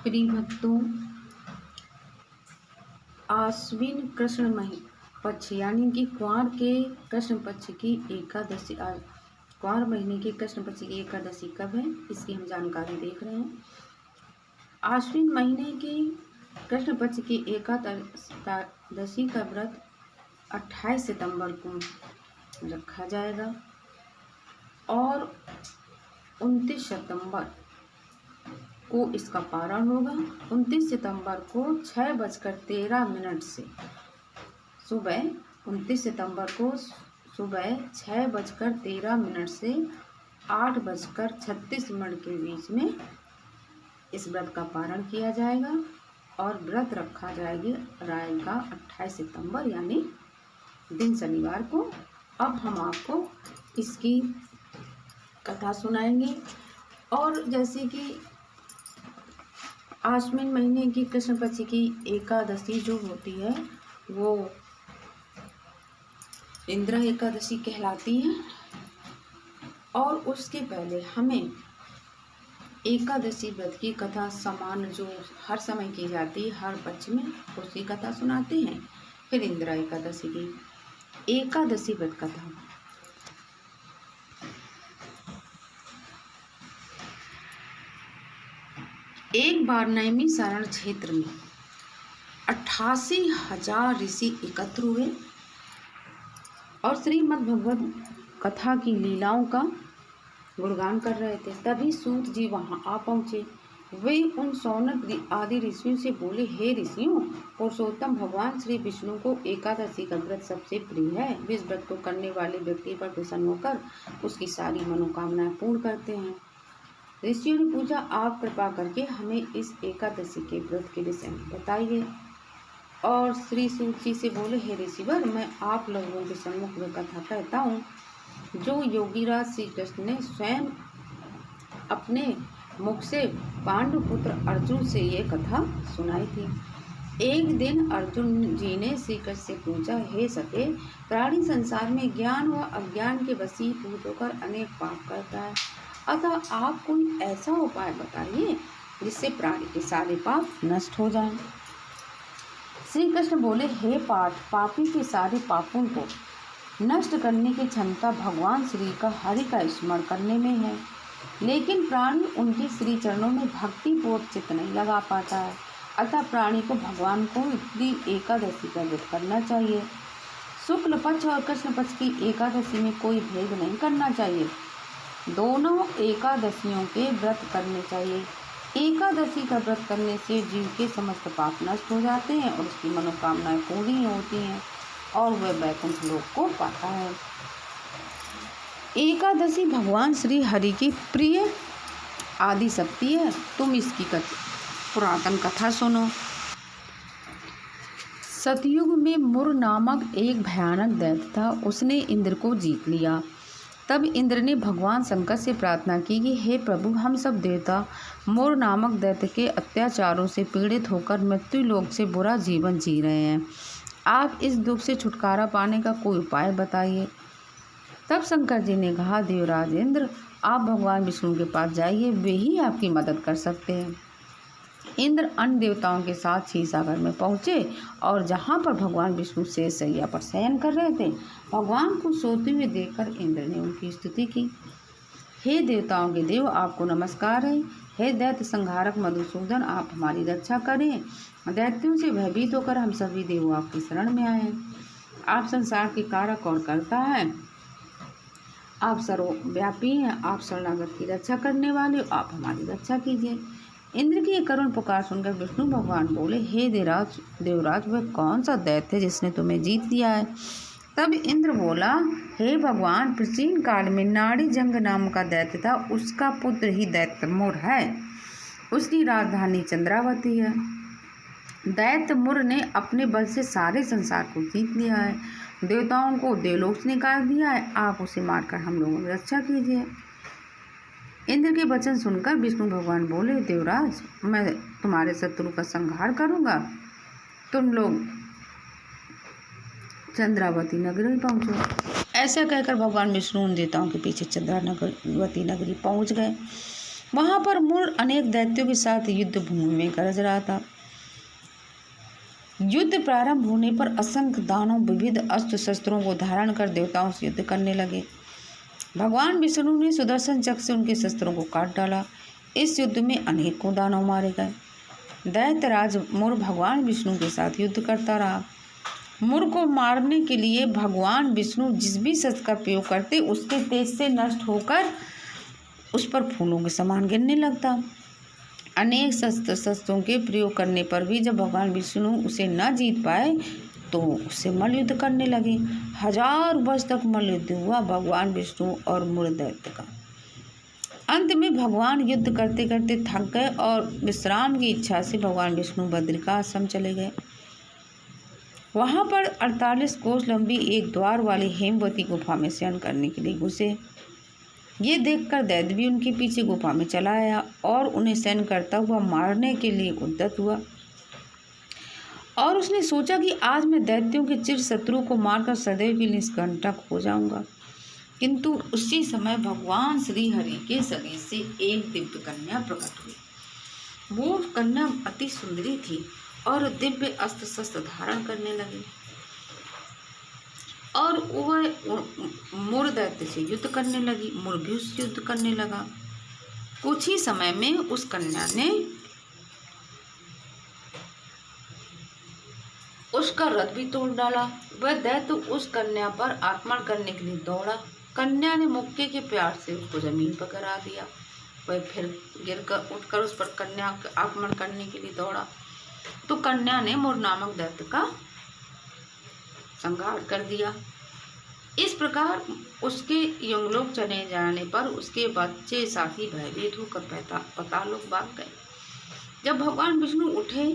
प्रिय भक्तों, आश्विन कृष्ण पक्ष यानी कि कुंवर के कृष्ण पक्ष की एकादशी, कुंवर महीने के कृष्ण पक्ष की एकादशी कब है, इसकी हम जानकारी देख रहे हैं। आश्विन महीने के कृष्ण पक्ष की एकादशी का व्रत 28 सितंबर को रखा जाएगा और 29 सितंबर को इसका पारण होगा। 29 सितंबर को 6:13 से सुबह 29 सितंबर को सुबह 6:13 से 8:36 के बीच में इस व्रत का पारण किया जाएगा और व्रत रखा जाएगा 28 सितंबर यानी दिन शनिवार को। अब हम आपको इसकी कथा सुनाएंगे। और जैसे कि आश्विन महीने की कृष्ण पक्ष की एकादशी जो होती है वो इंद्र एकादशी कहलाती है और उसके पहले हमें एकादशी व्रत की कथा समान जो हर समय की जाती है हर पक्ष में उसकी कथा सुनाते हैं। फिर इंद्र एकादशी की एकादशी व्रत कथा। एक बार नैमिषारण्य क्षेत्र में 88,000 ऋषि एकत्र हुए और श्रीमद् भगवत कथा की लीलाओं का गुणगान कर रहे थे। तभी सूत जी वहां आ पहुंचे। वे उन सौनक आदि ऋषियों से बोले, हे ऋषियों, पुरुषोत्तम भगवान श्री विष्णु को एकादशी का व्रत सबसे प्रिय है। वे इस व्रत को करने वाले व्यक्ति पर प्रसन्न होकर उसकी सारी मनोकामनाएं पूर्ण करते हैं। ऋषियों ने पूछा, आप कृपा करके हमें इस एकादशी के व्रत के विषय में बताइए। और श्री सूत जी से बोले, हे ऋषिवर, मैं आप लोगों के सम्मुख में कथा कहता हूँ जो योगीराज श्री कृष्ण ने स्वयं अपने मुख से पांडुपुत्र अर्जुन से ये कथा सुनाई थी। एक दिन अर्जुन जी ने श्री कृष्ण से पूछा, हे सखे, प्राणी संसार में ज्ञान व अज्ञान के वशीभूत होकर अनेक पाप करता है, अतः आप कोई ऐसा उपाय बताइए जिससे प्राणी के सारे पाप नष्ट हो जाएं। श्री कृष्ण बोले, हे पार्थ, पापी के सारे पापों को नष्ट करने की क्षमता भगवान श्री का हरि का स्मरण करने में है, लेकिन प्राणी उनके श्री चरणों में भक्ति पूर्वक चित्त नहीं लगा पाता है। अतः प्राणी को भगवान को इतनी एकादशी का व्रत करना चाहिए। शुक्ल पक्ष और कृष्ण पक्ष की एकादशी में कोई भेद नहीं करना चाहिए, दोनों एकादशियों के व्रत करने चाहिए। एकादशी का व्रत करने से जीव के समस्त पाप नष्ट हो जाते हैं और उसकी मनोकामनाएं पूरी होती हैं और वह वैकुंठ लोक को पाता है। एकादशी भगवान श्री हरि की प्रिय आदि शक्ति है। तुम इसकी पुरातन कथा सुनो। सतयुग में मुर नामक एक भयानक दैत्य था। उसने इंद्र को जीत लिया। तब इंद्र ने भगवान शंकर से प्रार्थना की कि हे प्रभु, हम सब देवता मुर नामक दैत्य के अत्याचारों से पीड़ित होकर मृत्यु लोक से बुरा जीवन जी रहे हैं। आप इस दुख से छुटकारा पाने का कोई उपाय बताइए। तब शंकर जी ने कहा, देवराज इंद्र, आप भगवान विष्णु के पास जाइए, वे ही आपकी मदद कर सकते हैं। इंद्र अन्य देवताओं के साथ क्षीरसागर में पहुँचे और जहाँ पर भगवान विष्णु शेषशैया पर शयन कर रहे थे, भगवान को सोते हुए देखकर इंद्र ने उनकी स्तुति की। हे देवताओं के देव, आपको नमस्कार है। हे दैत्य संहारक मधुसूदन, आप हमारी रक्षा करें। दैत्यों से भयभीत होकर हम सभी देव आपकी शरण में आए हैं। आप संसार के कारक और कर्ता हैं, आप सर्वव्यापी हैं, आप शरणागत की रक्षा करने वाले हो, आप हमारी रक्षा कीजिए। इंद्र की एक करुण पुकार सुनकर विष्णु भगवान बोले, हे देवराज, वह कौन सा दैत्य है जिसने तुम्हें जीत लिया है? तब इंद्र बोला, हे भगवान, प्राचीन काल में नाड़ी जंग नाम का दैत्य था, उसका पुत्र ही दैत्य मुर है। उसकी राजधानी चंद्रावती है। दैत्य मुर ने अपने बल से सारे संसार को जीत लिया है, देवताओं को देवलोक से निकाल दिया है। आप उसे मारकर हम लोगों की रक्षा कीजिए। इंद्र के वचन सुनकर विष्णु भगवान बोले, देवराज, मैं तुम्हारे शत्रु का संहार करूंगा, तुम लोग चंद्रावती नगरी पहुँचो। ऐसा कहकर भगवान विष्णु उन देवताओं के पीछे चंद्रावती नगरी पहुँच गए। वहां पर मुर अनेक दैत्यों के साथ युद्ध भूमि में गरज रहा था। युद्ध प्रारंभ होने पर असंख्य दानव विविध अस्त्र शस्त्रों को धारण कर देवताओं से युद्ध करने लगे। भगवान विष्णु ने सुदर्शन चक्र से उनके शस्त्रों को काट डाला। इस युद्ध में अनेकों दानव मारे गए। दैत्यराज मुर भगवान विष्णु के साथ युद्ध करता रहा। मुर को मारने के लिए भगवान विष्णु जिस भी शस्त्र का प्रयोग करते उसके तेज से नष्ट होकर उस पर फूलों के समान गिरने लगता। अनेक शस्त्रों के प्रयोग करने पर भी जब भगवान विष्णु उसे न जीत पाए तो उससे मल्लयुद्ध करने लगे। 1000 वर्ष तक मल्लयुद्ध हुआ भगवान विष्णु और मुर दैत्य का। अंत में भगवान युद्ध करते करते थक गए और विश्राम की इच्छा से भगवान विष्णु बद्री का आश्रम चले गए। वहां पर 48 कोस लंबी एक द्वार वाली हेमवती गुफा में शयन करने के लिए घुसे। ये देखकर दैत्य भी उनके पीछे गुफा में चला आया और उन्हें शयन करता हुआ मारने के लिए उद्यत हुआ। और उसने सोचा कि आज मैं दैत्यों के चिर शत्रु को मारकर सदैव के लिए निष्कंटक हो जाऊंगा। किंतु उसी समय भगवान श्री हरि के शरीर से एक दिव्य कन्या प्रकट हुई। वो कन्या अति सुंदरी थी और दिव्य अस्त्र शस्त्र धारण करने लगी और वह मुर दैत्य से युद्ध करने लगी। मुर भी उससे युद्ध करने लगा। कुछ ही समय में उस कन्या ने उसका रथ भी तोड़ डाला। वह दैत्य उस कन्या पर आक्रमण करने के लिए दौड़ा। कन्या ने मुक्के के प्यार से उसको जमीन पर गिरा दिया। वह फिर गिरकर उठकर उस पर कन्या आक्रमण करने के लिए दौड़ा तो कन्या ने मुर नामक दैत्य का संहार कर दिया। इस प्रकार उसके यमलोक चले जाने पर उसके बच्चे साथी भयभीत होकर पातालोक भाग गए। जब भगवान विष्णु उठे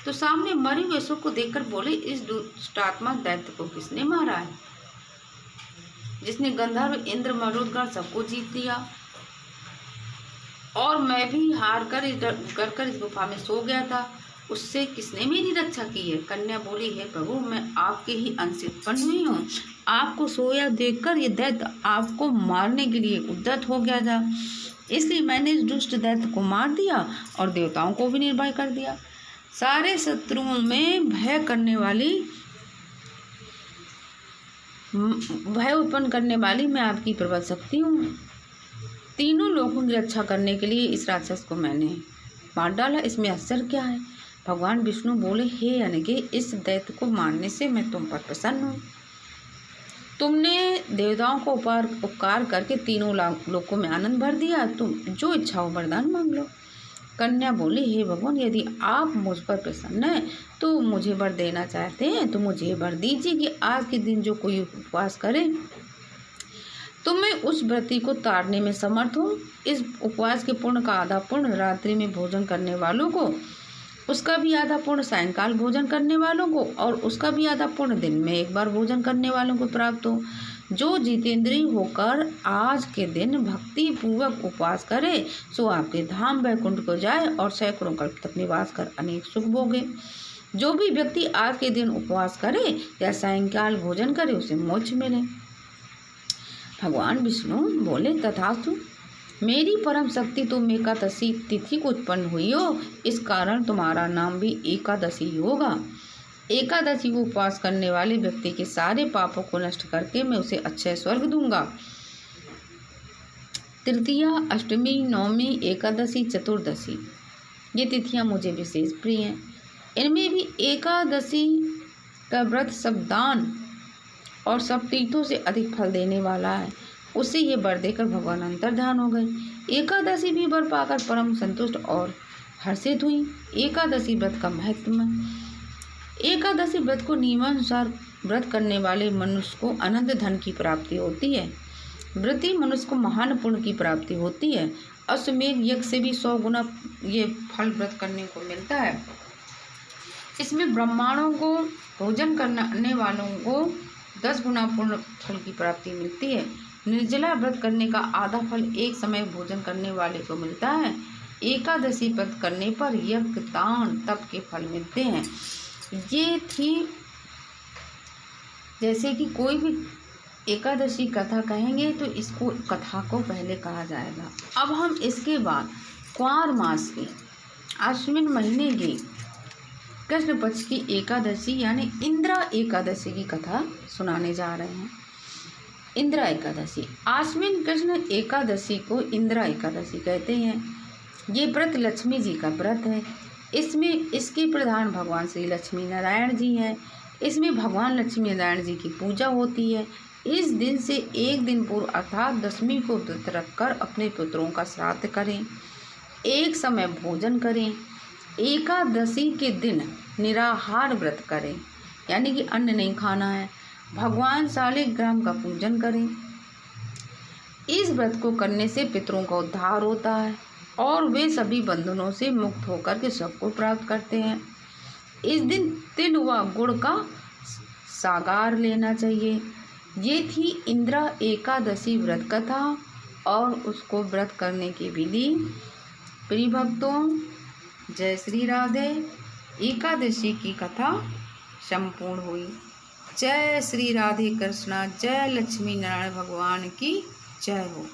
तो सामने मरे हुए सुख को देखकर बोले, इस दुष्टात्मा दैत्य को किसने मारा है, जिसने गंधर्व इंद्र मरुदगण सबको जीत दिया और मैं भी हार कर इस गुफा में सो गया था, उससे किसने मेरी रक्षा की है। कन्या बोली, है प्रभु, मैं आपके ही अंश से उत्पन्न हुई हूँ। आपको सोया देखकर ये दैत्य आपको मारने के लिए उद्यत हो गया था, इसलिए मैंने इस दुष्ट दैत्य को मार दिया और देवताओं को भी निर्भय कर दिया। सारे शत्रुओं में भय उत्पन्न करने वाली मैं आपकी प्रबल शक्ति हूँ। तीनों लोगों की रक्षा करने के लिए इस राक्षस को मैंने मार डाला, इसमें आश्चर्य क्या है। भगवान विष्णु बोले, हे अनघे, इस दैत्य को मारने से मैं तुम पर प्रसन्न हूँ। तुमने देवताओं को उपकार करके तीनों लोकों में आनंद भर दिया। तुम जो इच्छा हो वरदान मांग लो। कन्या बोली, हे भगवान, यदि आप मुझ पर प्रसन्न हैं तो मुझे वर देना चाहते हैं तो मुझे वर दीजिए कि आज के दिन जो कोई उपवास करे तो मैं उस व्रती को तारने में समर्थ हूँ। इस उपवास के पुण्य का आधा पुण्य रात्रि में भोजन करने वालों को, उसका भी आधा पुण्य सायंकाल भोजन करने वालों को और उसका भी आधा पुण्य दिन में एक बार भोजन करने वालों को प्राप्त हो। जो जितेंद्रिय होकर आज के दिन भक्ति पूर्वक उपवास करे सो आपके धाम वैकुंठ को जाए और सैकड़ों कल्प तक निवास कर अनेक सुख भोगे। जो भी व्यक्ति आज के दिन उपवास करे या सायंकाल भोजन करे उसे मोक्ष मिले। भगवान विष्णु बोले, तथास्तु। मेरी परम शक्ति तुम एकादशी तिथि को उत्पन्न हुई हो, इस कारण तुम्हारा नाम भी एकादशी होगा। एकादशी को उपवास करने वाले व्यक्ति के सारे पापों को नष्ट करके मैं उसे अक्षय स्वर्ग दूंगा। तृतीया, अष्टमी, नवमी, एकादशी, चतुर्दशी ये तिथियां मुझे विशेष प्रिय हैं। इनमें भी एकादशी का व्रत सब दान और सब तीर्थों से अधिक फल देने वाला है। उससे ये वर देकर भगवान अंतर्ध्यान हो गए। एकादशी भी वर पाकर परम संतुष्ट और हर्षित हुई। एकादशी व्रत का महत्व। एकादशी व्रत को नियमानुसार व्रत करने वाले मनुष्य को अनंत धन की प्राप्ति होती है। व्रती मनुष्य को महान पुण्य की प्राप्ति होती है। अश्वमेध यज्ञ से भी 100 गुना ये फल व्रत करने को मिलता है। इसमें ब्राह्मणों को भोजन करने वालों को 10 गुना पूर्ण फल की प्राप्ति मिलती है। निर्जला व्रत करने का आधा फल एक समय भोजन करने वाले को मिलता है। एकादशी व्रत करने पर यज्ञ, दान, तप के फल मिलते हैं। ये थी जैसे कि कोई भी एकादशी कथा कहेंगे तो इसको कथा को पहले कहा जाएगा। अब हम इसके बाद क्वार मास की आश्विन महीने की कृष्ण पक्ष की एकादशी यानी इंदिरा एकादशी की कथा सुनाने जा रहे हैं। इंदिरा एकादशी, आश्विन कृष्ण एकादशी को इंदिरा एकादशी कहते हैं। ये व्रत लक्ष्मी जी का व्रत है। इसमें इसके प्रधान भगवान श्री लक्ष्मी नारायण जी हैं। इसमें भगवान लक्ष्मी नारायण जी की पूजा होती है। इस दिन से एक दिन पूर्व अर्थात दशमी को व्रत रखकर अपने पुत्रों का श्राद्ध करें, एक समय भोजन करें। एकादशी के दिन निराहार व्रत करें, यानी कि अन्न नहीं खाना है। भगवान शालिग्राम का पूजन करें। इस व्रत को करने से पितरों का उद्धार होता है और वे सभी बंधनों से मुक्त होकर के सबको प्राप्त करते हैं। इस दिन तिल व गुड़ का सागार लेना चाहिए। ये थी इंदिरा एकादशी व्रत कथा और उसको व्रत करने की विधि। प्रिय भक्तों, जय श्री राधे। एकादशी की कथा संपूर्ण हुई। जय श्री राधे कृष्णा, जय लक्ष्मी नारायण भगवान की जय हो।